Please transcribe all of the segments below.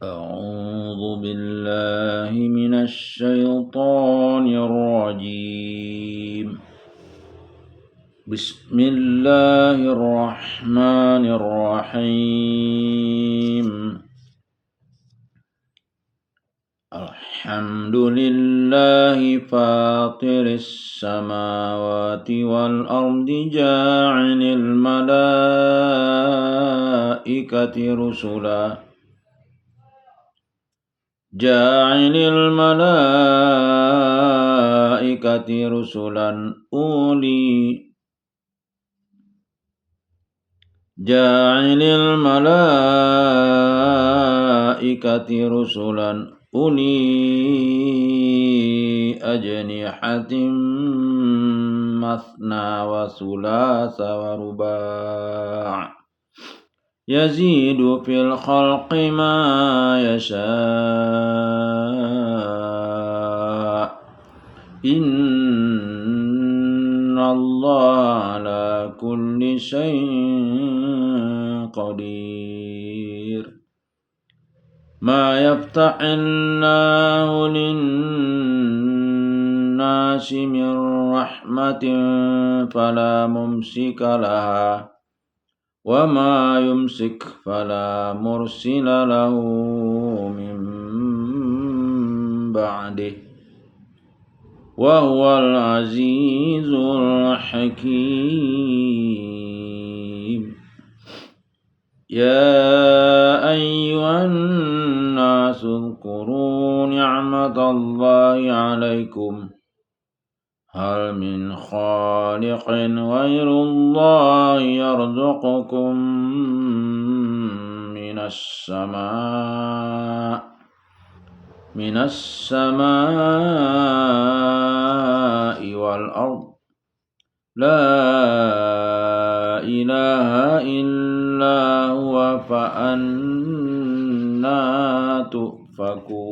أعوذ بالله من الشيطان الرجيم. بسم الله الرحمن الرحيم. الحمد لله فاطر السماوات والأرض جاعل الملائكة رسلا أولي أجنحة مثنى وثلاث ورباع يزيد في الخلق ما يشاء إن الله على كل شيء قدير. ما يفتح الله للناس من رحمة فلا ممسك لها وما يمسك فلا مرسل له من بعده وهو العزيز الحكيم. يا أيها الناس اذكروا نعمة الله عليكم هل من خالق غير الله يرزقكم من السماء والأرض لا إله إلا هو فأنا تؤفكون.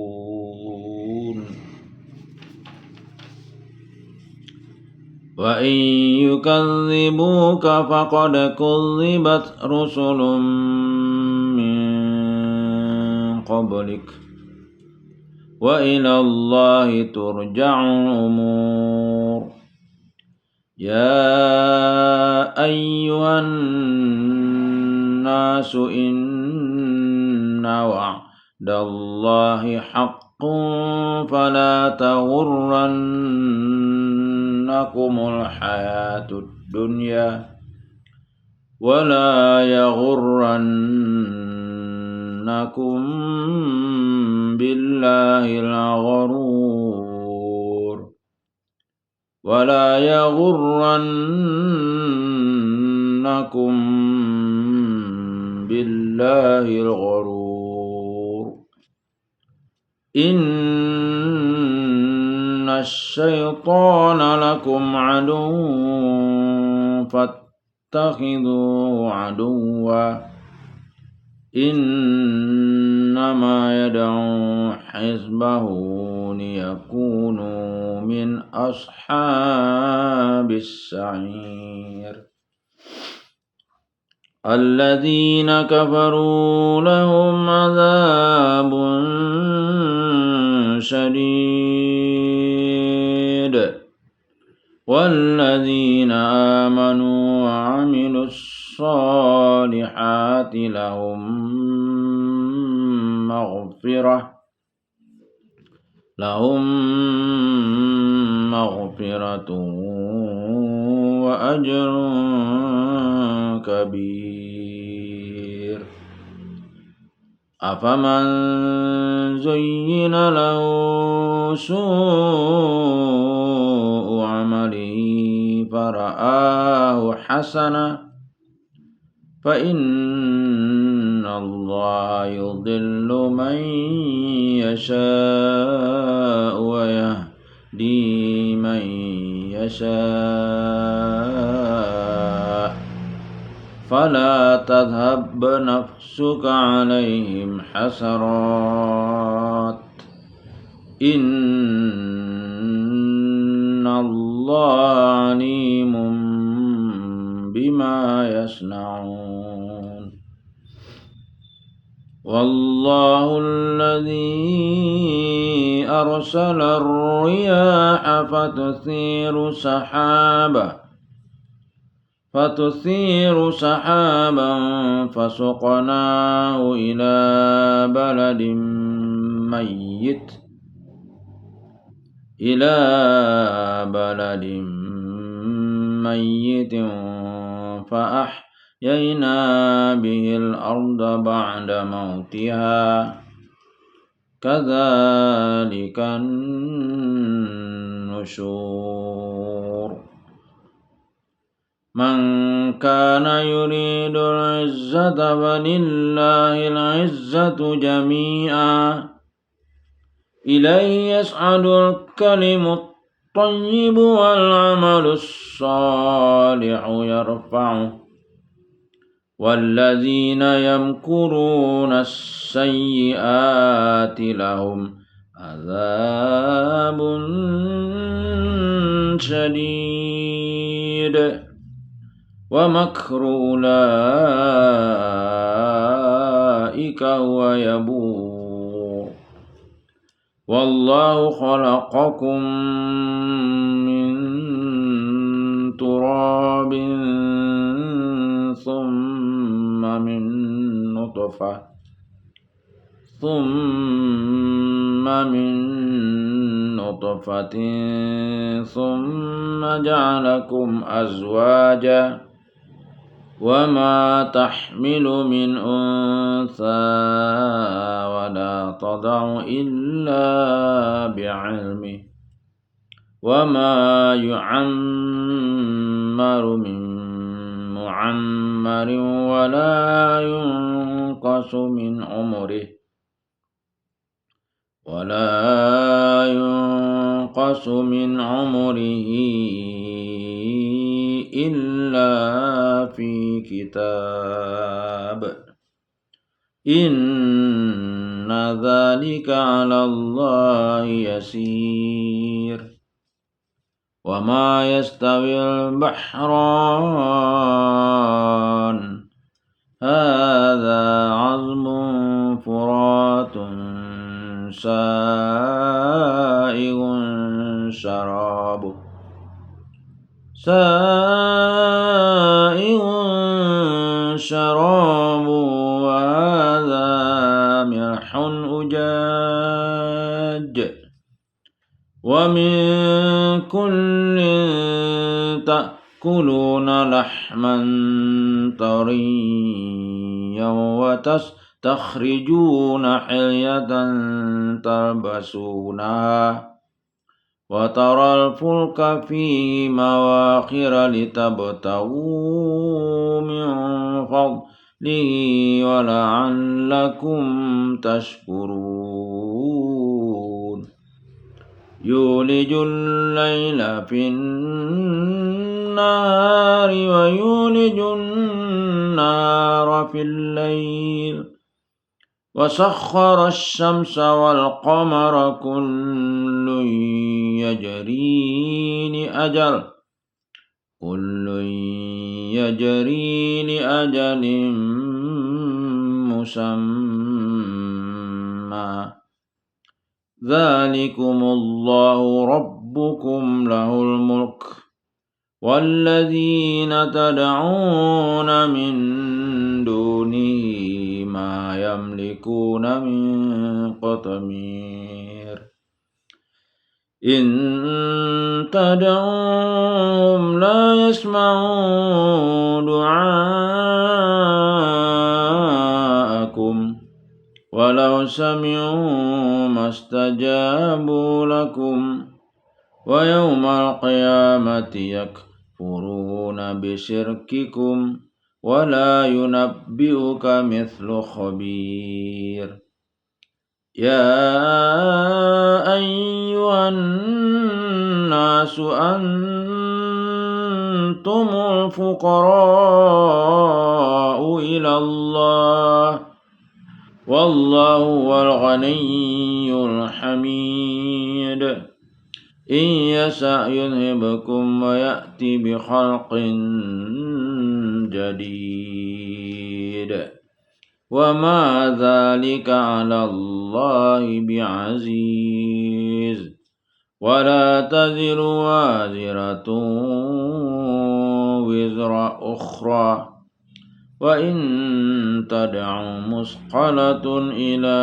وإن يكذبوك فقد كذبت رسل من قبلك وإلى الله ترجع الأمور. يا أيها الناس إن وعد الله حق فلا تغرنكم الحياة الدنيا ولا يغرنكم بالله الغرور. إن الشيطان لكم عدو فاتخذوه عدوا إنما يدعو حزبه ليكونوا من أصحاب السعير. الذين كفروا لهم عذاب شديد والذين آمنوا وعملوا الصالحات لهم مغفرة وأجر كبير. أفمن زين له سوء عمله فرآه حسنا فإن الله يضل من يشاء ويهدي من يشاء فلا تذهب نفسك عليهم حسرات إن الله عليم بما يصنعون. والله الذي أرسل الرياح فتثير سحابا فسقناه إلى بلد ميت فأحيينا به الأرض بعد موتها كذلك النشور من كان يريد العزة فلله العزة جميعا إليه يصعد الكلم الطيب والعمل الصالح يرفعه والذين يمكرون السيئات لهم عذاب شديد ومكر أولئك هو يبور والله خلقكم من تراب ثم من نطفة ثم جعلكم أزواجا وما تحمل من أنثى ولا تضع إلا بعلمه وما يعمر من معمر ولا ينقص من عمره إلا في كتاب إن ذلك على الله يسير وما يستوي البحران هذا عذب فرات سائغ شراب وهذا ملح أجاج ومن كل تأكلون لحما طريا وتستخرجون حلية تلبسونها وترى الفلك فيه مواخر لتبتغوا من فضله ولعلكم تشكرون يولج الليل في النهار ويولج النهار في الليل وسخر الشمس والقمر كل يجري لأجل مسمى ذلكم الله ربكم له الملك والذين تدعون من دونه ما يملكون من قطمير إن تدعوهم لا يسمعوا دعاءكم ولو سمعوا ما استجابوا لكم ويوم القيامة يكفرون بشرككم ولا ينبئك مثل خبير يا أيها الناس أنتم الفقراء إلى الله والله هو الغني الحميد إن يشأ يذهبكم ويأتي بخلق جديد وما ذلك على الله بعزيز ولا تزر وازرة وزر أخرى وإن تدع مثقلة إلى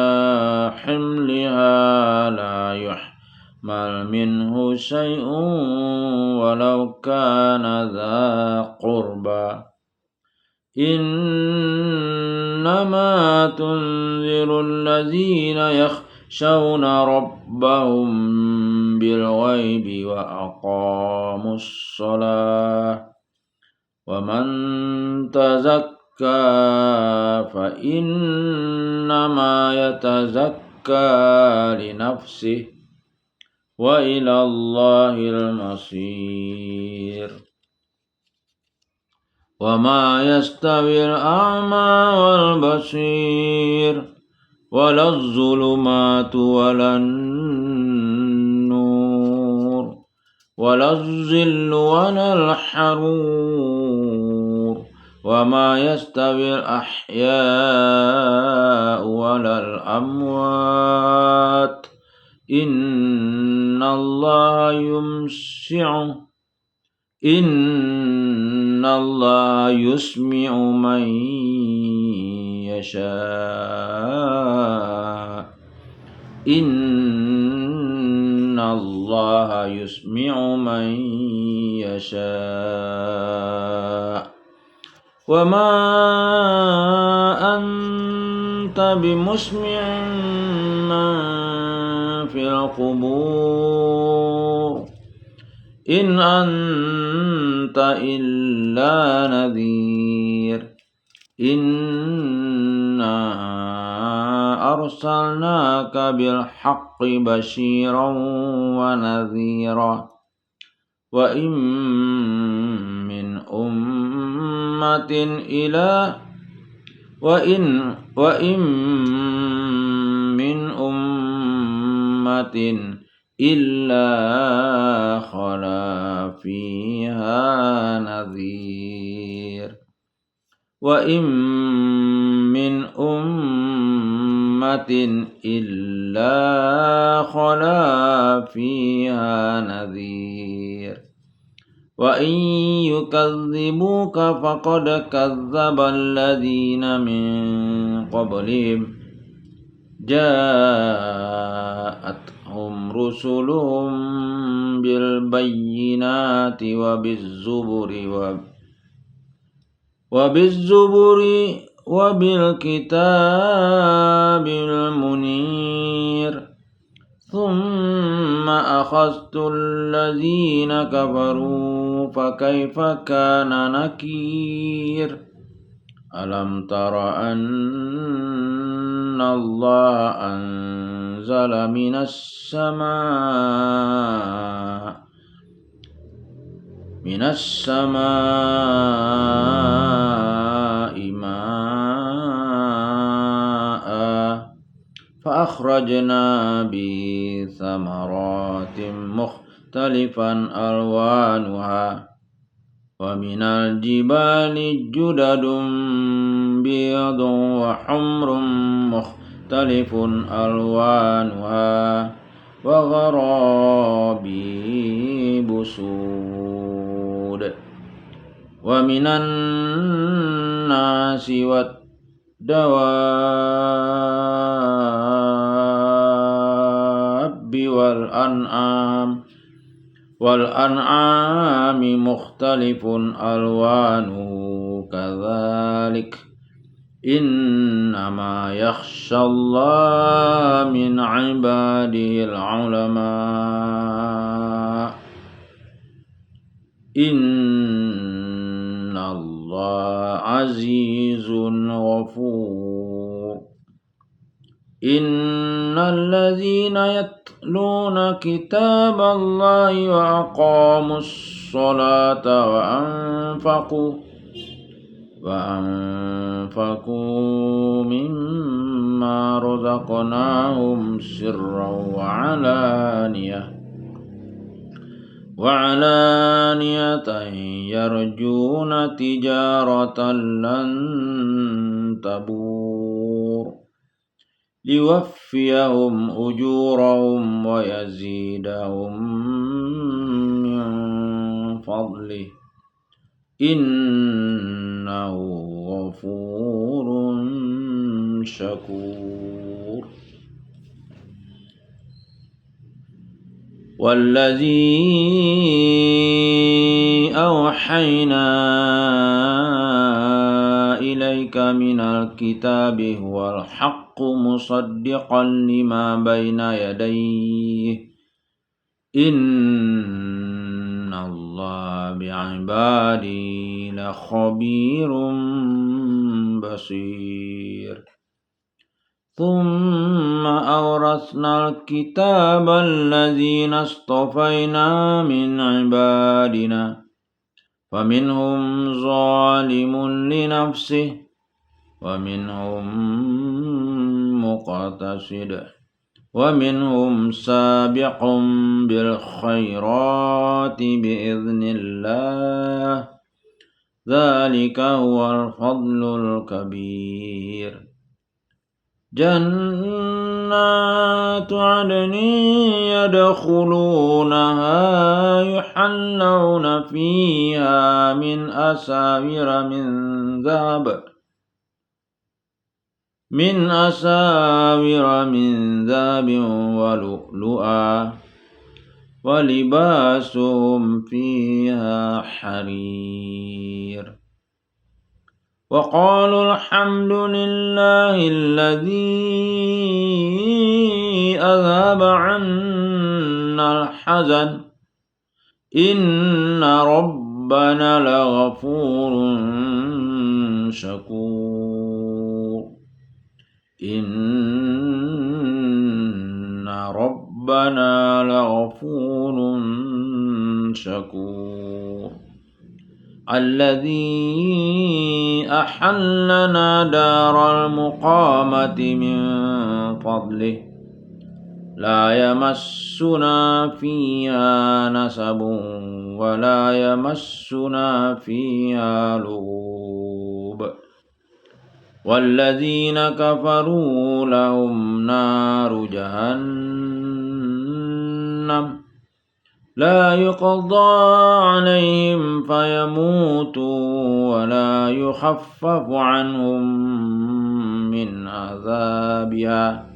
حملها لا يحمل منه شيء ولو كان ذا قربى إنما تنذر الذين يخشون ربهم بالغيب وأقاموا الصلاة ومن تزكى فإنما يتزكى لنفسه وإلى الله المصير وما يستوي الأعمى والبصير ولا الظلمات ولا النور ولا الظل ولا الحرور وما يستوي الأحياء ولا الأموات إن الله يسمع من يشاء إن الله يسمع من يشاء وما أنت بمسمع من في القبور إن أنت إلا نذير إنا أرسلناك بالحق بشيرا ونذيرا وإن من أمة إلا خلا فيها نذير وإن من أمة إلا خلا فيها نذير وإن يكذبوك فقد كذب الذين من قبلهم جاءتهم رسلهم بالبينات وبالزبر وبالكتاب المنير ثم أخذت الذين كفروا فكيف كان نكير ألم تر أن الله أنزل من السماء ماء فأخرجنا به ثمرات مختلفا ألوانها ومن الجبال جدد بيض وحمر مختلف ألوانها وغرابيب سود ومن الناس والدواب والأنعام مختلف ألوانه كذلك إنما يخشى الله من عباده العلماء إن الله عزيز غفور إن الذين يتلون كتاب الله وأقاموا الصلاة وأنفقوا مما رزقناهم سرا وعلانية يرجون تجارة لن تبور ليوفيهم أجورهم ويزيدهم من فضله إنه غفور شكور. والذي أوحينا إليك من الكتاب هو الحق مصدقا لما بين يديه إن الله بعباده لخبير بصير. ثم أورثنا الكتاب الذين اصطفينا من عبادنا فمنهم ظالم لنفسه ومنهم مقتصد ومنهم سابق بالخيرات بإذن الله ذلك هو الفضل الكبير. جنات عدن يدخلونها يحلون فيها من أساور من ذهب ولؤلؤا ولباسهم فيها حرير. وقالوا الحمد لله الذي أذهب عنا الحزن إن ربنا لغفور شكور. إن ربنا لغفور شكور. الذي أحلنا دار المقامة من فضله لا يمسنا فيها نصب ولا يمسنا فيها لغوب. والذين كفروا لهم نار جهنم لا يقضى عليهم فيموتوا ولا يخفف عنهم من عذابها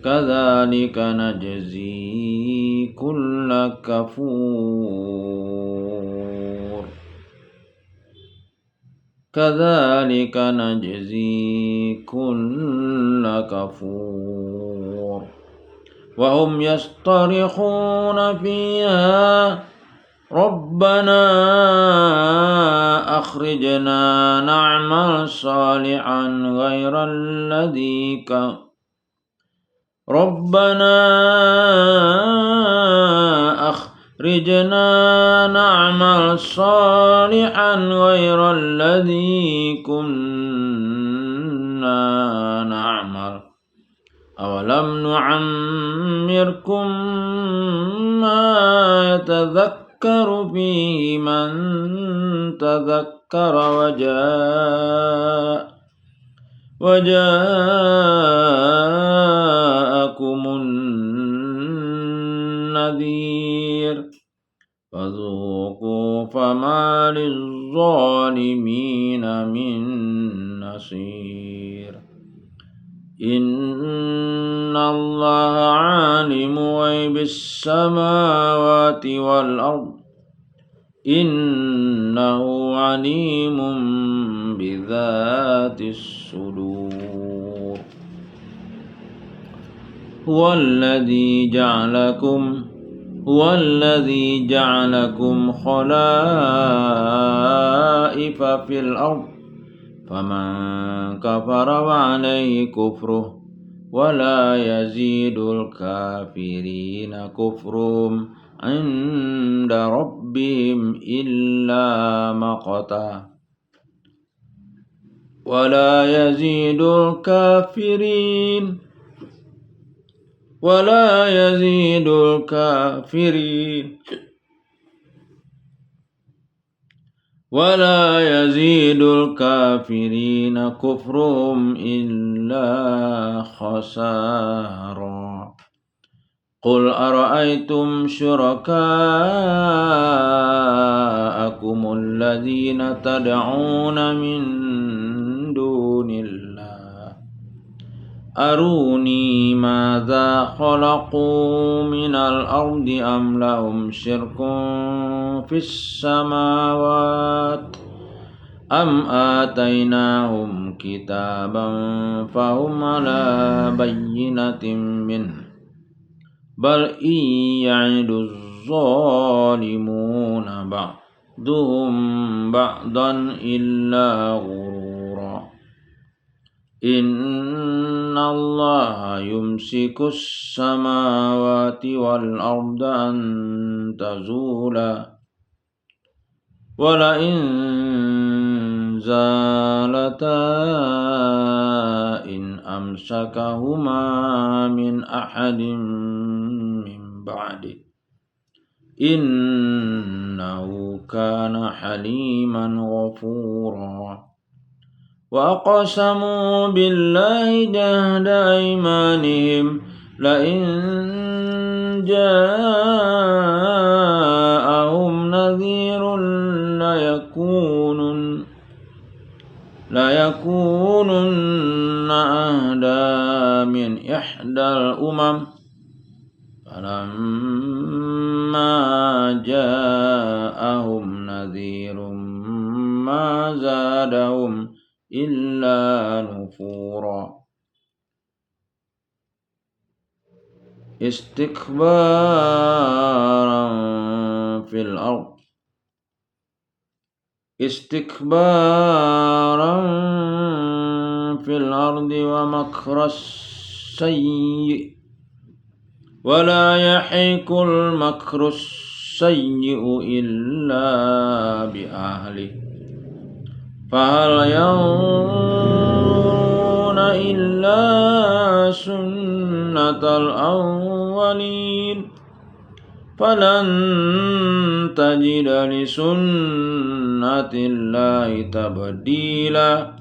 كذلك نجزي كل كفور. كذلك نجزي كل كفور. وهم يصطرخون فيها ربنا أخرجنا نعمل صالحا غير الذي ربنا أخرجنا نعمل صالحا غير الذي كنا نعمل أولم نعمركم ما يتذكر فيه من تذكر وجاءكم النذير فذوقوا فما للظالمين من نصير. إن الله عالم غيب السماوات والأرض إنه عليم بذات الصدور. هو الذي جعلكم خلائف في الأرض فمن كفر فعليه كفره ولا يزيد الكافرين كفرهم عند ربهم إلا مقتا ولا يزيد ولا يزيد الكافرين كفرهم إلا خسارا قل أرأيتم شركاءكم الذين تدعون من دون الله أروني ماذا خلقوا من الأرض أم لهم شرك في السماوات أم آتيناهم كتابا فهم على بينة منه بل إن يعد الظالمون بعضهم بعضا إلا غرورا إن الله يمسك السماوات والأرض أن تزولا ولئن زالتا إن أمسكهما من أحد من بعده إنه كان حليما غفورا وأقسموا بالله جهد أيمانهم لئن جاءهم نذير ليكونن أهدى من إحدى الأمم فلما جاءهم نذير ما زادهم إلا نفورا استكبارا في الأرض ومكر السيء ولا يحيق المكر السيء إلا بأهله فهل ينظرون إلا سنة الأولين فلن تجد لسنة الله تبديلا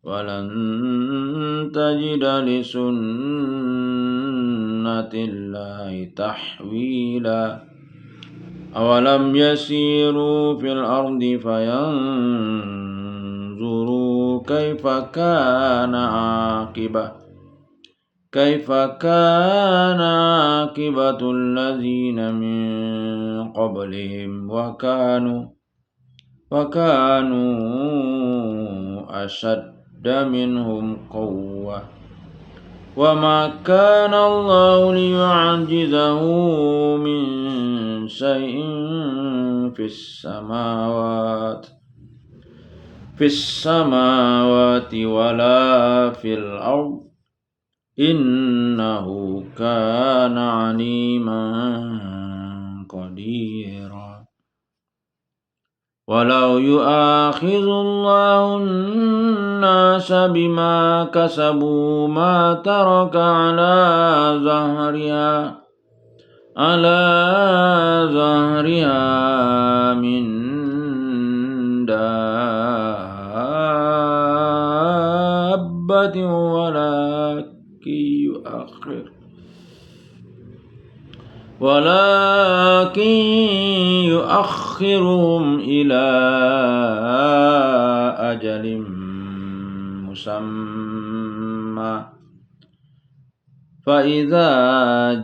ولن تجد لسنة الله تحويلا أولم يسيروا في الأرض فينظروا كيف كان عاقبة الذين من قبلهم وكانوا أشد منهم قوة وما كان الله ليعجزه من شيء في السماوات ولا في الأرض إنه كان عليما قديرا ولو يؤاخذ الله الناس بما كسبوا ما ترك على ظهرها من دابة ولكن يؤخرهم إلى أجل مسمى فإذا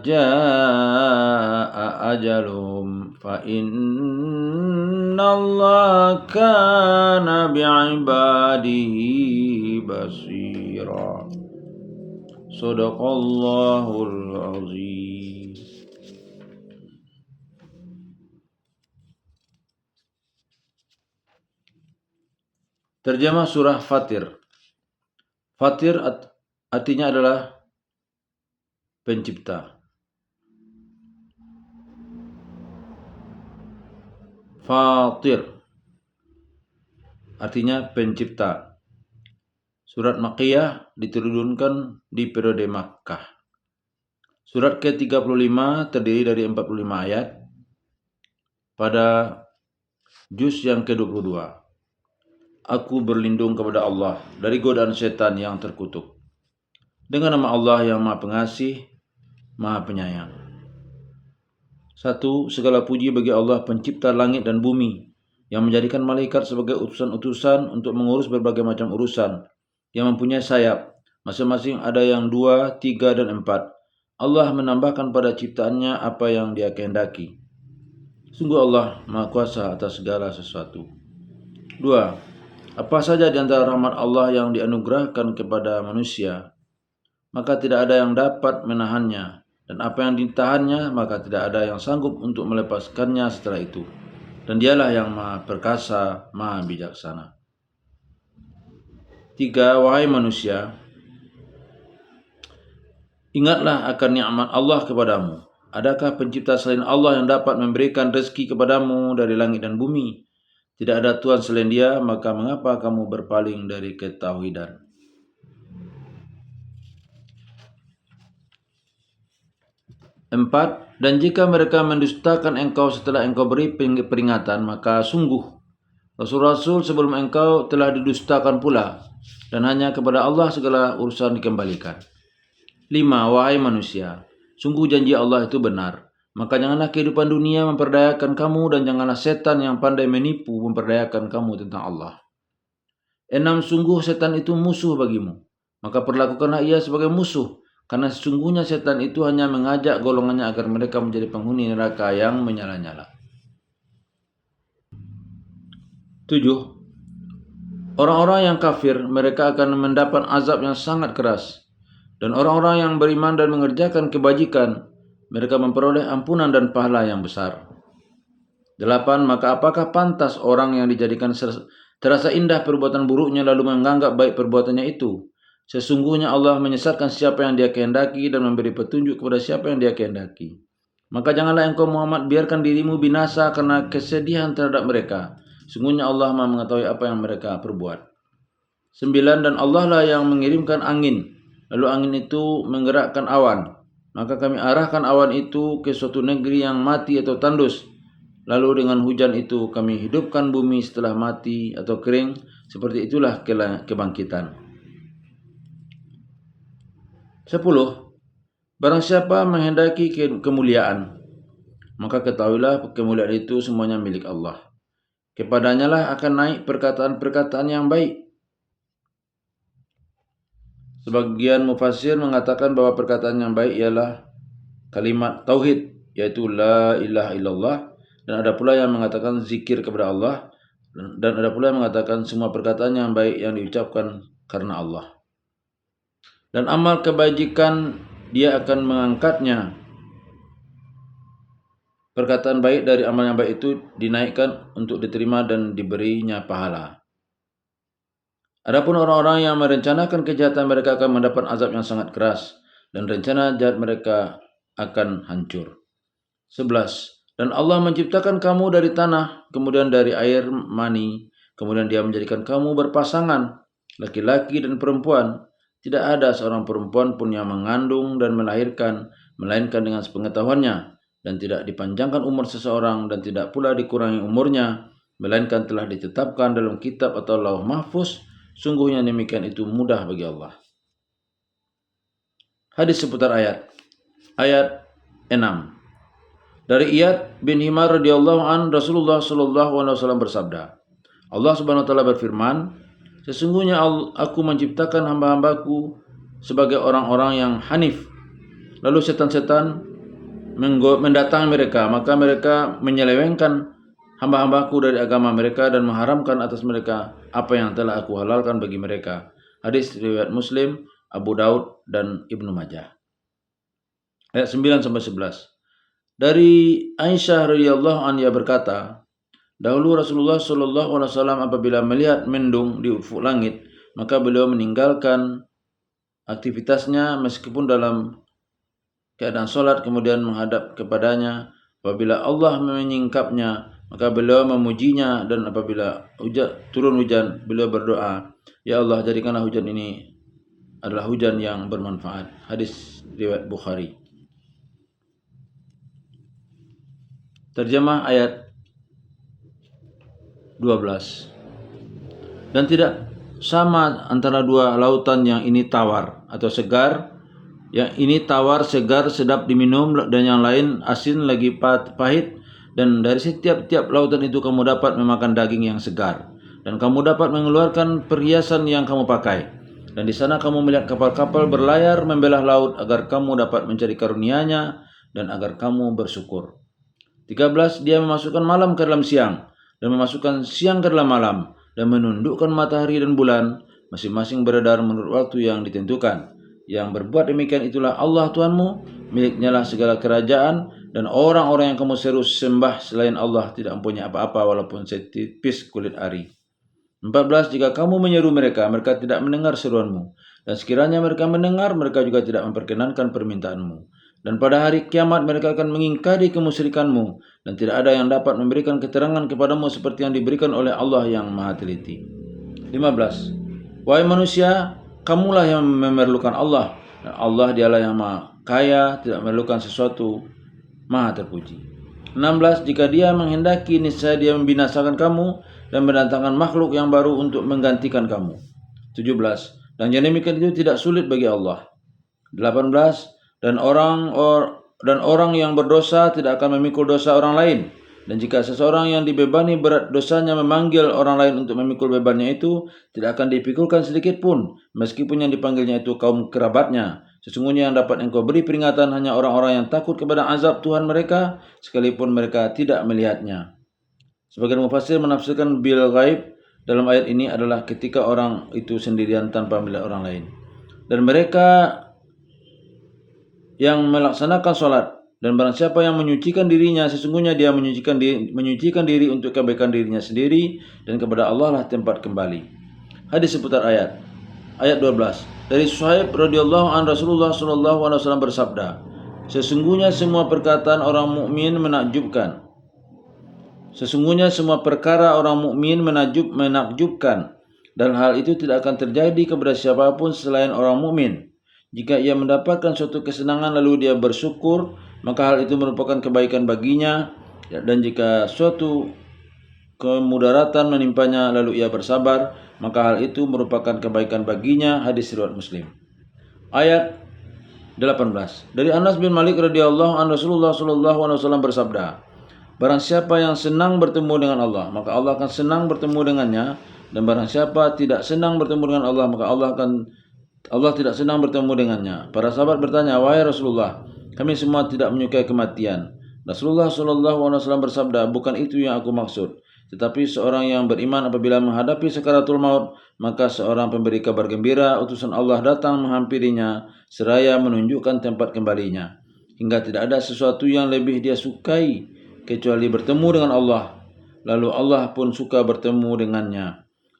جاء أجلهم فإن الله كان بعباده بصيرا صدق الله العظيم. Terjemah surah Fatir. Fatir artinya adalah pencipta. Fatir artinya pencipta. Surat Makkiyah diturunkan di periode Makkah. Surat ke-35 terdiri dari 45 ayat. Pada Juz yang ke-22. Aku berlindung kepada Allah dari godaan setan yang terkutuk. Dengan nama Allah yang Maha Pengasih, Maha Penyayang. 1. Segala puji bagi Allah pencipta langit dan bumi, yang menjadikan malaikat sebagai utusan-utusan untuk mengurus berbagai macam urusan, yang mempunyai sayap, masing-masing ada yang 2, 3, dan 4. Allah menambahkan pada ciptaannya apa yang Dia kehendaki. Sungguh Allah Maha Kuasa atas segala sesuatu. 2. Apa saja di antara rahmat Allah yang dianugerahkan kepada manusia, maka tidak ada yang dapat menahannya, dan apa yang ditahannya, maka tidak ada yang sanggup untuk melepaskannya setelah itu. Dan Dialah yang Maha Perkasa, Maha Bijaksana. 3. Wahai manusia, ingatlah akan nikmat Allah kepadamu. Adakah pencipta selain Allah yang dapat memberikan rezeki kepadamu dari langit dan bumi? Tidak ada Tuhan selain Dia, maka mengapa kamu berpaling dari ketauhidan? 4. Dan jika mereka mendustakan engkau setelah engkau beri peringatan, maka sungguh Rasul-Rasul sebelum engkau telah didustakan pula, dan hanya kepada Allah segala urusan dikembalikan. 5. Wahai manusia, sungguh janji Allah itu benar. Maka janganlah kehidupan dunia memperdayakan kamu, dan janganlah setan yang pandai menipu memperdayakan kamu tentang Allah. 6. Sungguh setan itu musuh bagimu, maka perlakukanlah ia sebagai musuh, karena sesungguhnya setan itu hanya mengajak golongannya agar mereka menjadi penghuni neraka yang menyala-nyala. 7. Orang-orang yang kafir, mereka akan mendapat azab yang sangat keras. Dan orang-orang yang beriman dan mengerjakan kebajikan, mereka memperoleh ampunan dan pahala yang besar. 8. Maka apakah pantas orang yang dijadikan terasa indah perbuatan buruknya lalu menganggap baik perbuatannya itu? Sesungguhnya Allah menyesatkan siapa yang Dia kehendaki dan memberi petunjuk kepada siapa yang Dia kehendaki. Maka janganlah engkau Muhammad biarkan dirimu binasa karena kesedihan terhadap mereka. Sungguhnya Allah Maha mengetahui apa yang mereka perbuat. 9. Dan Allah lah yang mengirimkan angin, lalu angin itu menggerakkan awan. Maka kami arahkan awan itu ke suatu negeri yang mati atau tandus. Lalu dengan hujan itu kami hidupkan bumi setelah mati atau kering. Seperti itulah kebangkitan. 10. Barang siapa menghendaki kemuliaan, maka ketahuilah kemuliaan itu semuanya milik Allah. Kepadanya lah akan naik perkataan-perkataan yang baik. Sebagian mufassir mengatakan bahwa perkataan yang baik ialah kalimat tauhid, yaitu la ilaha illallah, dan ada pula yang mengatakan zikir kepada Allah, dan ada pula yang mengatakan semua perkataan yang baik yang diucapkan karena Allah. Dan amal kebajikan Dia akan mengangkatnya. Perkataan baik dari amal yang baik itu dinaikkan untuk diterima dan diberinya pahala. Adapun orang-orang yang merencanakan kejahatan, mereka akan mendapat azab yang sangat keras, dan rencana jahat mereka akan hancur. 11. Dan Allah menciptakan kamu dari tanah, kemudian dari air mani, kemudian Dia menjadikan kamu berpasangan, laki-laki dan perempuan. Tidak ada seorang perempuan pun yang mengandung dan melahirkan, melainkan dengan sepengetahuannya, dan tidak dipanjangkan umur seseorang, dan tidak pula dikurangi umurnya, melainkan telah ditetapkan dalam kitab atau lauh mahfuz. Sungguhnya demikian itu mudah bagi Allah. Hadis seputar ayat. Ayat 6. Dari Iyad bin Himar radhiyallahu an, Rasulullah sallallahu alaihi wasallam bersabda, Allah Subhanahu wa taala berfirman, sesungguhnya aku menciptakan hamba-hambaku sebagai orang-orang yang hanif. Lalu setan-setan mendatangi mereka, maka mereka menyelewengkan hamba-hambaku dari agama mereka dan mengharamkan atas mereka apa yang telah aku halalkan bagi mereka. Hadis riwayat Muslim, Abu Daud, dan Ibnu Majah. Ayat 9-11. Dari Aisyah radhiyallahu anha berkata, dahulu Rasulullah sallallahu alaihi wasallam apabila melihat mendung di ufuk langit, maka beliau meninggalkan aktivitasnya meskipun dalam keadaan solat, kemudian menghadap kepadanya. Apabila Allah menyingkapnya, maka beliau memujinya, dan apabila turun hujan, beliau berdoa, ya Allah, jadikanlah hujan ini adalah hujan yang bermanfaat. Hadis riwayat Bukhari. Terjemah ayat. 12. Dan tidak sama antara dua lautan, yang ini tawar atau segar, yang ini tawar, segar, sedap diminum, dan yang lain asin lagi pahit. Dan dari setiap lautan itu kamu dapat memakan daging yang segar, dan kamu dapat mengeluarkan perhiasan yang kamu pakai. Dan di sana kamu melihat kapal-kapal berlayar membelah laut, agar kamu dapat mencari karunia-Nya dan agar kamu bersyukur. 13. Dia memasukkan malam ke dalam siang dan memasukkan siang ke dalam malam, dan menundukkan matahari dan bulan, masing-masing beredar menurut waktu yang ditentukan. Yang berbuat demikian itulah Allah Tuhanmu, miliknya lah segala kerajaan, dan orang-orang yang kamu seru sembah selain Allah tidak mempunyai apa-apa walaupun setipis kulit ari. 14. Jika kamu menyeru mereka, mereka tidak mendengar seruanmu, dan sekiranya mereka mendengar, mereka juga tidak memperkenankan permintaanmu. Dan pada hari kiamat mereka akan mengingkari kemusyrikanmu, dan tidak ada yang dapat memberikan keterangan kepadamu seperti yang diberikan oleh Allah yang Maha Teliti. 15. Wahai manusia, kamulah yang memerlukan Allah, dan Allah dialah yang Maha Kaya, tidak memerlukan sesuatu, Maha Terpuji. 16. Jika Dia menghendaki, niscaya Dia membinasakan kamu dan mendatangkan makhluk yang baru untuk menggantikan kamu. 17. Dan yang demikian itu tidak sulit bagi Allah. 18. Dan orang yang berdosa tidak akan memikul dosa orang lain. Dan jika seseorang yang dibebani berat dosanya memanggil orang lain untuk memikul bebannya itu, tidak akan dipikulkan sedikit pun, meskipun yang dipanggilnya itu kaum kerabatnya. Sesungguhnya yang dapat engkau beri peringatan hanya orang-orang yang takut kepada azab Tuhan mereka, sekalipun mereka tidak melihatnya. Sebagian mufassir menafsirkan bil ghaib dalam ayat ini adalah ketika orang itu sendirian tanpa melihat orang lain. Dan mereka yang melaksanakan sholat, dan barang siapa yang menyucikan dirinya, sesungguhnya dia menyucikan diri untuk kebaikan dirinya sendiri, dan kepada Allah lah tempat kembali. Hadis seputar ayat 12. Dari Suhaib radhiyallahu an, Rasulullah sallallahu alaihi wasallam bersabda, sesungguhnya semua perkataan orang mukmin menakjubkan. Sesungguhnya semua perkara orang mukmin menakjubkan, dan hal itu tidak akan terjadi kepada siapapun selain orang mukmin. Jika ia mendapatkan suatu kesenangan lalu dia bersyukur, maka hal itu merupakan kebaikan baginya, dan jika suatu kemudaratan menimpanya lalu ia bersabar, maka hal itu merupakan kebaikan baginya. Hadis riwayat Muslim. Ayat 18. Dari Anas bin Malik radhiyallahu anhu, Rasulullah sallallahu alaihi wasallam bersabda, barang siapa yang senang bertemu dengan Allah, maka Allah akan senang bertemu dengannya, dan barang siapa tidak senang bertemu dengan Allah, maka Allah tidak senang bertemu dengannya. Para sahabat bertanya, wahai Rasulullah, kami semua tidak menyukai kematian. Rasulullah sallallahu alaihi wasallam bersabda, bukan itu yang aku maksud, tetapi seorang yang beriman apabila menghadapi sakaratul maut, maka seorang pemberi kabar gembira, utusan Allah datang menghampirinya, seraya menunjukkan tempat kembalinya, hingga tidak ada sesuatu yang lebih dia sukai kecuali bertemu dengan Allah, lalu Allah pun suka bertemu dengannya.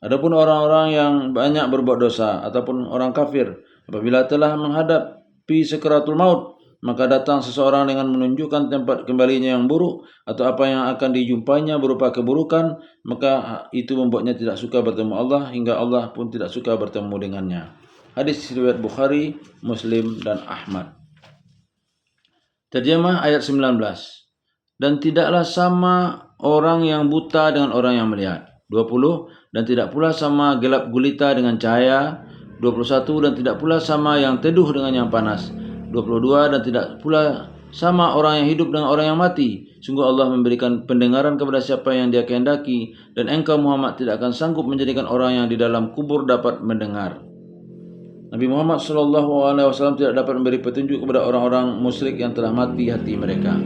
Adapun orang-orang yang banyak berbuat dosa ataupun orang kafir, apabila telah menghadapi sakaratul maut, maka datang seseorang dengan menunjukkan tempat kembalinya yang buruk atau apa yang akan dijumpainya berupa keburukan, maka itu membuatnya tidak suka bertemu Allah, hingga Allah pun tidak suka bertemu dengannya. Hadis riwayat Bukhari, Muslim, dan Ahmad. Terjemah ayat 19. Dan tidaklah sama orang yang buta dengan orang yang melihat. 20. Dan tidak pula sama gelap gulita dengan cahaya. 21. Dan tidak pula sama yang teduh dengan yang panas. 22. Dan tidak pula sama orang yang hidup dengan orang yang mati. Sungguh Allah memberikan pendengaran kepada siapa yang Dia kehendaki, dan engkau Muhammad tidak akan sanggup menjadikan orang yang di dalam kubur dapat mendengar. Nabi Muhammad SAW tidak dapat memberi petunjuk kepada orang-orang musyrik yang telah mati hati mereka.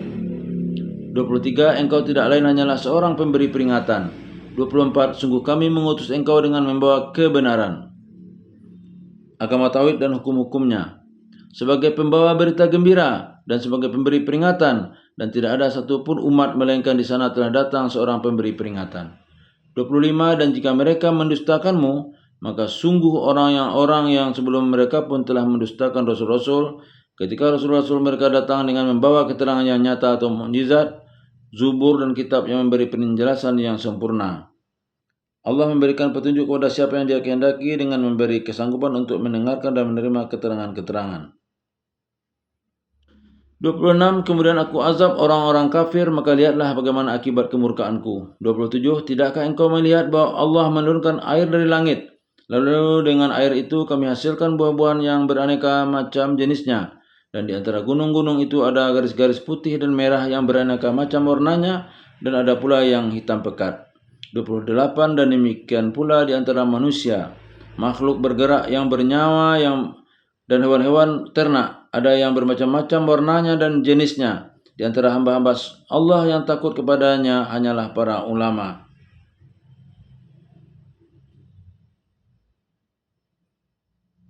23. Engkau tidak lain hanyalah seorang pemberi peringatan. 24. Sungguh kami mengutus engkau dengan membawa kebenaran, agama tauhid dan hukum-hukumnya, sebagai pembawa berita gembira dan sebagai pemberi peringatan, dan tidak ada satupun umat melainkan di sana telah datang seorang pemberi peringatan. 25. Dan jika mereka mendustakanmu, maka sungguh orang yang sebelum mereka pun telah mendustakan rasul-rasul, ketika rasul-rasul mereka datang dengan membawa keterangan yang nyata atau mukjizat, Zubur dan kitab yang memberi penjelasan yang sempurna. Allah memberikan petunjuk kepada siapa yang Dia kehendaki dengan memberi kesanggupan untuk mendengarkan dan menerima keterangan-keterangan. 26. Kemudian aku azab orang-orang kafir, maka lihatlah bagaimana akibat kemurkaanku. 27. Tidakkah engkau melihat bahwa Allah menurunkan air dari langit? Lalu dengan air itu kami hasilkan buah-buahan yang beraneka macam jenisnya. Dan di antara gunung-gunung itu ada garis-garis putih dan merah yang beraneka macam warnanya, dan ada pula yang hitam pekat. 28. Dan demikian pula di antara manusia, makhluk bergerak yang bernyawa dan hewan-hewan ternak, ada yang bermacam-macam warnanya dan jenisnya. Di antara hamba-hamba Allah yang takut kepadanya hanyalah para ulama.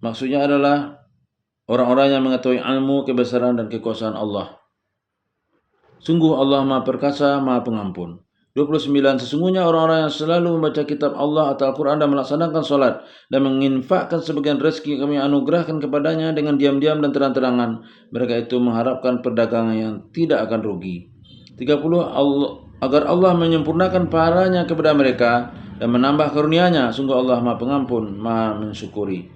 Maksudnya adalah orang-orang yang mengetahui ilmu, kebesaran dan kekuasaan Allah. Sungguh Allah Maha Perkasa, Maha Pengampun. 29. Sesungguhnya orang-orang yang selalu membaca kitab Allah atau Al-Quran dan melaksanakan sholat dan menginfakkan sebagian rezeki kami anugerahkan kepadanya dengan diam-diam dan terang-terangan, mereka itu mengharapkan perdagangan yang tidak akan rugi. 30. Agar Allah menyempurnakan pahalanya kepada mereka dan menambah karunia-Nya, sungguh Allah Maha Pengampun, Maha mensyukuri.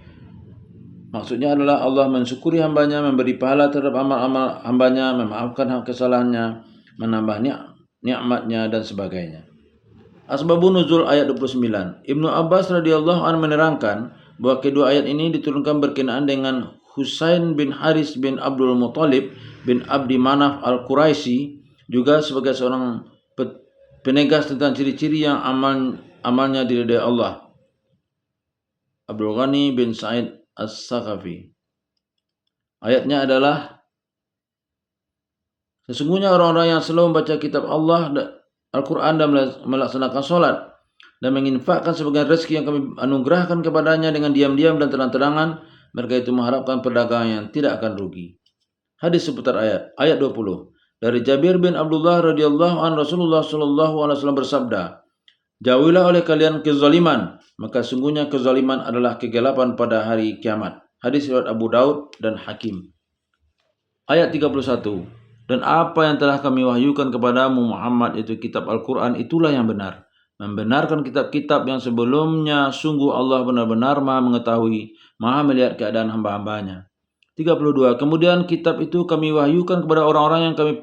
Maksudnya adalah Allah mensyukuri hambanya, memberi pahala terhadap amal-amal hambanya, memaafkan kesalahannya, menambah nikmatnya dan sebagainya. Asbabun nuzul ayat 29. Ibnu Abbas radhiyallahu anhu menerangkan bahwa kedua ayat ini diturunkan berkenaan dengan Husain bin Haris bin Abdul Muthalib bin Abdi Manaf al-Quraisy, juga sebagai seorang penegas tentang ciri-ciri yang amalnya diridai Allah. Abdul Ghani bin Sa'id As-Saqafi. Ayatnya adalah, sesungguhnya orang-orang yang selalu membaca kitab Allah, Al-Quran dan melaksanakan sholat dan menginfakkan sebagian rezeki yang kami anugerahkan kepadanya dengan diam-diam dan terang-terangan, mereka itu mengharapkan perdagangan yang tidak akan rugi. Hadis seputar ayat 20. Dari Jabir bin Abdullah radhiyallahu anhu, Rasulullah sallallahu alaihi wasallam bersabda, jauhilah oleh kalian kezaliman, maka sungguhnya kezaliman adalah kegelapan pada hari kiamat. Hadis riwayat Abu Daud dan Hakim. Ayat 31. Dan apa yang telah kami wahyukan kepadamu Muhammad, itu kitab Al-Quran, itulah yang benar. Membenarkan kitab-kitab yang sebelumnya, sungguh Allah benar-benar Maha mengetahui, Maha melihat keadaan hamba-hambanya. 32. Kemudian kitab itu kami wahyukan kepada orang-orang yang kami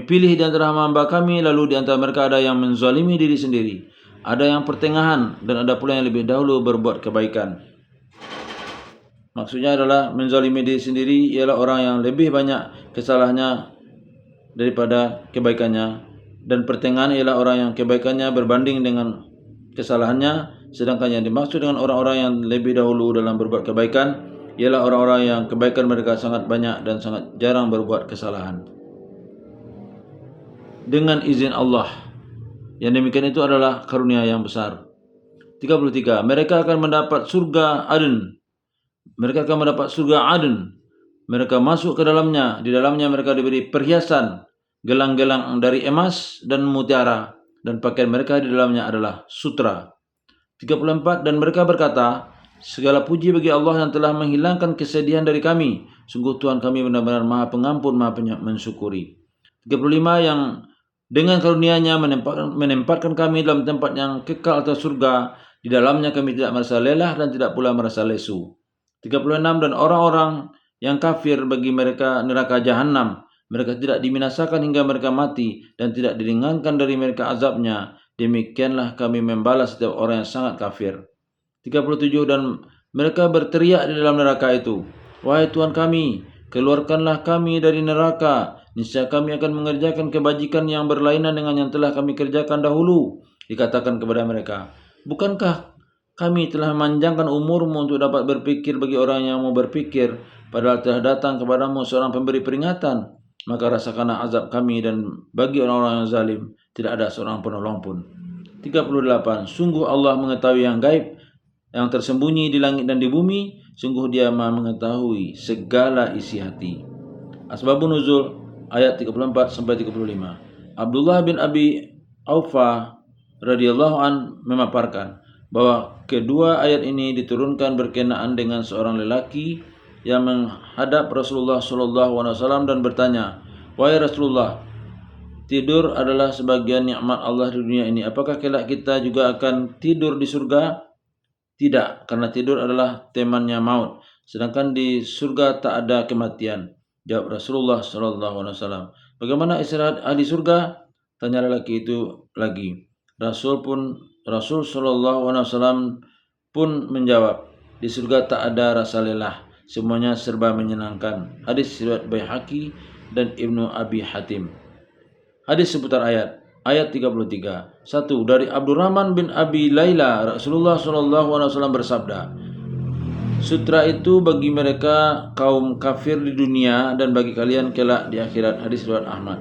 pilih di antara hamba kami, lalu di antara mereka ada yang menzalimi diri sendiri, ada yang pertengahan, dan ada pula yang lebih dahulu berbuat kebaikan. Maksudnya adalah menzalimi diri sendiri ialah orang yang lebih banyak kesalahannya daripada kebaikannya, dan pertengahan ialah orang yang kebaikannya berbanding dengan kesalahannya, sedangkan yang dimaksud dengan orang-orang yang lebih dahulu dalam berbuat kebaikan ialah orang-orang yang kebaikan mereka sangat banyak dan sangat jarang berbuat kesalahan. Dengan izin Allah, yang demikian itu adalah karunia yang besar. 33. Mereka akan mendapat surga Aden. Mereka akan mendapat surga Aden. Mereka masuk ke dalamnya. Di dalamnya mereka diberi perhiasan, gelang-gelang dari emas dan mutiara, dan pakaian mereka di dalamnya adalah sutra. 34. Dan mereka berkata, segala puji bagi Allah yang telah menghilangkan kesedihan dari kami. Sungguh Tuhan kami benar-benar Maha Pengampun, Maha mensyukuri. 35. Yang dengan karunia-Nya menempatkan kami dalam tempat yang kekal atau surga. Di dalamnya kami tidak merasa lelah dan tidak pula merasa lesu. 36. Dan orang-orang yang kafir, bagi mereka neraka jahanam. Mereka tidak dibinasakan hingga mereka mati, dan tidak diringankan dari mereka azabnya. Demikianlah kami membalas setiap orang yang sangat kafir. 37. Dan mereka berteriak di dalam neraka itu, wahai Tuhan kami, keluarkanlah kami dari neraka. Niscaya kami akan mengerjakan kebajikan yang berlainan dengan yang telah kami kerjakan dahulu. Dikatakan kepada mereka, bukankah kami telah memanjangkan umurmu untuk dapat berpikir bagi orang yang mau berpikir, padahal telah datang kepadamu seorang pemberi peringatan. Maka rasakanlah azab kami, dan bagi orang-orang yang zalim tidak ada seorang penolong pun. 38. Sungguh Allah mengetahui yang gaib, yang tersembunyi di langit dan di bumi. Sungguh Dia Maha mengetahui segala isi hati. Asbabun nuzul ayat 34 sampai 35. Abdullah bin Abi Aufa radhiyallahu an memaparkan bahwa kedua ayat ini diturunkan berkenaan dengan seorang lelaki yang menghadap Rasulullah SAW dan bertanya, wahai Rasulullah, tidur adalah sebagian nikmat Allah di dunia ini. Apakah kelak kita juga akan tidur di surga? Tidak, karena tidur adalah temannya maut. Sedangkan di surga tak ada kematian. Jawab Rasulullah sallallahu alaihi wasallam, "Bagaimana istirahat ahli surga?" Tanya lelaki itu lagi. Rasul sallallahu alaihi wasallam pun menjawab, "Di surga tak ada rasa lelah, semuanya serba menyenangkan." Hadis riwayat Baihaqi dan Ibnu Abi Hatim. Hadis seputar ayat 33. 1. Dari Abdurrahman bin Abi Laila, Rasulullah sallallahu alaihi wasallam bersabda, "Sutra itu bagi mereka kaum kafir di dunia dan bagi kalian kelak di akhirat." Hadis riwayat Ahmad.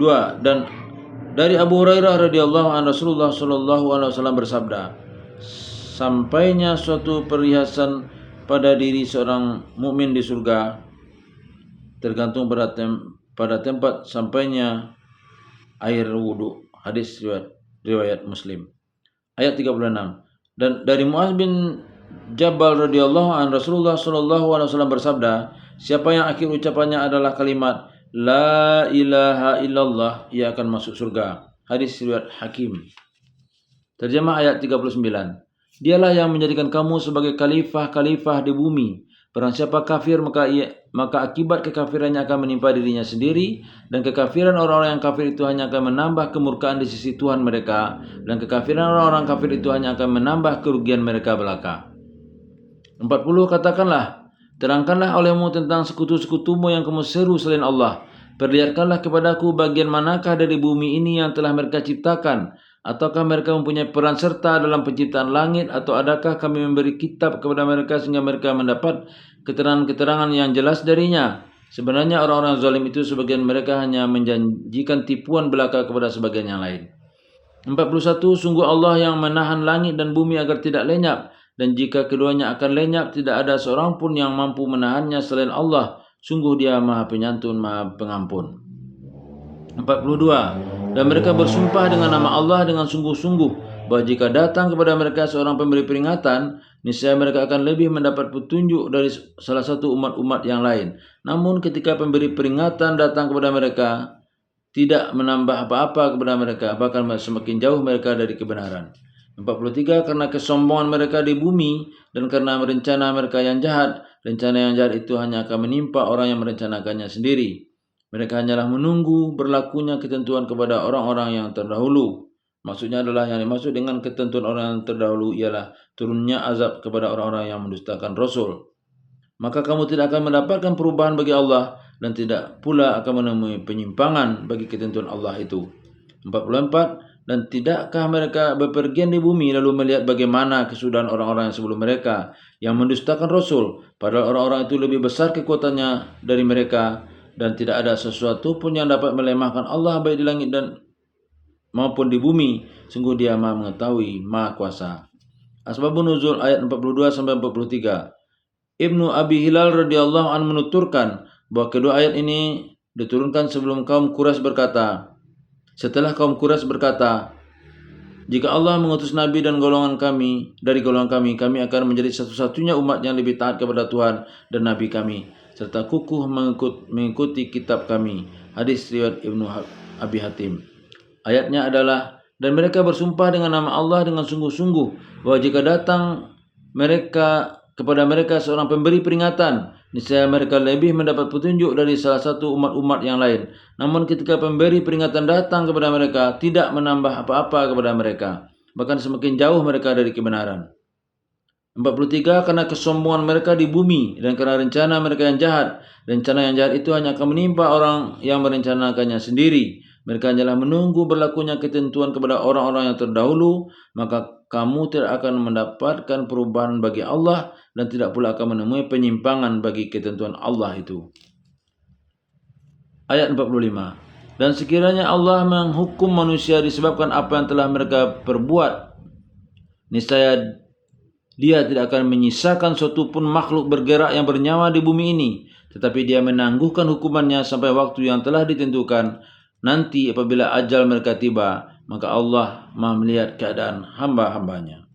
2. Dan dari Abu Hurairah radhiyallahu anhu, Rasulullah sallallahu alaihi wasallam bersabda, "Sampainya suatu perhiasan pada diri seorang mukmin di surga tergantung pada tempat sampainya air wudhu." Hadis riwayat Muslim. Ayat 36. Dan dari Muaz bin Jabal radhiyallahu an, Rasulullah sallallahu alaihi wasallam bersabda, "Siapa yang akhir ucapannya adalah kalimat la ilaha illallah, ia akan masuk surga." Hadis riwayat Hakim. Terjemah ayat 39. Dialah yang menjadikan kamu sebagai khalifah di bumi. Barang siapa kafir, maka akibat kekafirannya akan menimpa dirinya sendiri, dan kekafiran orang-orang yang kafir itu hanya akan menambah kemurkaan di sisi Tuhan mereka, dan kekafiran orang-orang kafir itu hanya akan menambah kerugian mereka belaka. 40. Katakanlah, terangkanlah olehmu tentang sekutu-sekutumu yang kamu seru selain Allah. Perlihatkanlah kepadaku bagian manakah dari bumi ini yang telah mereka ciptakan, ataukah mereka mempunyai peran serta dalam penciptaan langit, atau adakah kami memberi kitab kepada mereka sehingga mereka mendapat keterangan-keterangan yang jelas darinya. Sebenarnya orang-orang zalim itu sebagian mereka hanya menjanjikan tipuan belaka kepada sebagian yang lain. 41. Sungguh Allah yang menahan langit dan bumi agar tidak lenyap, dan jika keduanya akan lenyap, tidak ada seorang pun yang mampu menahannya selain Allah. Sungguh Dia Maha Penyantun, Maha Pengampun. 42. Dan mereka bersumpah dengan nama Allah dengan sungguh-sungguh, bahwa jika datang kepada mereka seorang pemberi peringatan, niscaya mereka akan lebih mendapat petunjuk dari salah satu umat-umat yang lain. Namun ketika pemberi peringatan datang kepada mereka, tidak menambah apa-apa kepada mereka, bahkan semakin jauh mereka dari kebenaran. 43. Karena kesombongan mereka di bumi dan karena rencana mereka yang jahat, rencana yang jahat itu hanya akan menimpa orang yang merencanakannya sendiri. Mereka hanyalah menunggu berlakunya ketentuan kepada orang-orang yang terdahulu. Maksudnya adalah, yang dimaksud dengan ketentuan orang yang terdahulu ialah turunnya azab kepada orang-orang yang mendustakan Rasul. Maka kamu tidak akan mendapatkan perubahan bagi Allah, dan tidak pula akan menemui penyimpangan bagi ketentuan Allah itu. 44. Dan tidakkah mereka bepergian di bumi lalu melihat bagaimana kesudahan orang-orang yang sebelum mereka yang mendustakan Rasul, padahal orang-orang itu lebih besar kekuatannya dari mereka, dan tidak ada sesuatu pun yang dapat melemahkan Allah baik di langit dan maupun di bumi. Sungguh Dia Maha mengetahui, Maha kuasa. Asbabun nuzul ayat 42 sampai 43. Ibnu Abi Hilal radhiyallahu anhu menuturkan bahwa kedua ayat ini diturunkan sebelum kaum Quraisy berkata, setelah kaum Quraisy berkata, "Jika Allah mengutus nabi dan dari golongan kami akan menjadi satu-satunya umat yang lebih taat kepada Tuhan dan nabi kami, serta kukuh mengikuti kitab kami." Hadis riwayat Ibnu Abi Hatim. Ayatnya adalah, dan mereka bersumpah dengan nama Allah dengan sungguh-sungguh bahwa jika datang kepada mereka seorang pemberi peringatan, niscaya mereka lebih mendapat petunjuk dari salah satu umat-umat yang lain. Namun ketika pemberi peringatan datang kepada mereka, tidak menambah apa-apa kepada mereka, bahkan semakin jauh mereka dari kebenaran. 43. Karena kesombongan mereka di bumi dan karena rencana mereka yang jahat. Rencana yang jahat itu hanya akan menimpa orang yang merencanakannya sendiri. Mereka hanyalah menunggu berlakunya ketentuan kepada orang-orang yang terdahulu, maka kamu tidak akan mendapatkan perubahan bagi Allah, dan tidak pula akan menemui penyimpangan bagi ketentuan Allah itu. Ayat 45. Dan sekiranya Allah menghukum manusia disebabkan apa yang telah mereka perbuat, niscaya Dia tidak akan menyisakan suatu pun makhluk bergerak yang bernyawa di bumi ini, tetapi Dia menangguhkan hukumannya sampai waktu yang telah ditentukan. Nanti apabila ajal mereka tiba, maka Allah Maha melihat keadaan hamba-hambanya.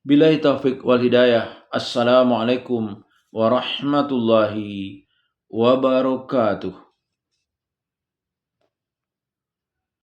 Billahi taufik wal hidayah. Assalamualaikum warahmatullahi wabarakatuh.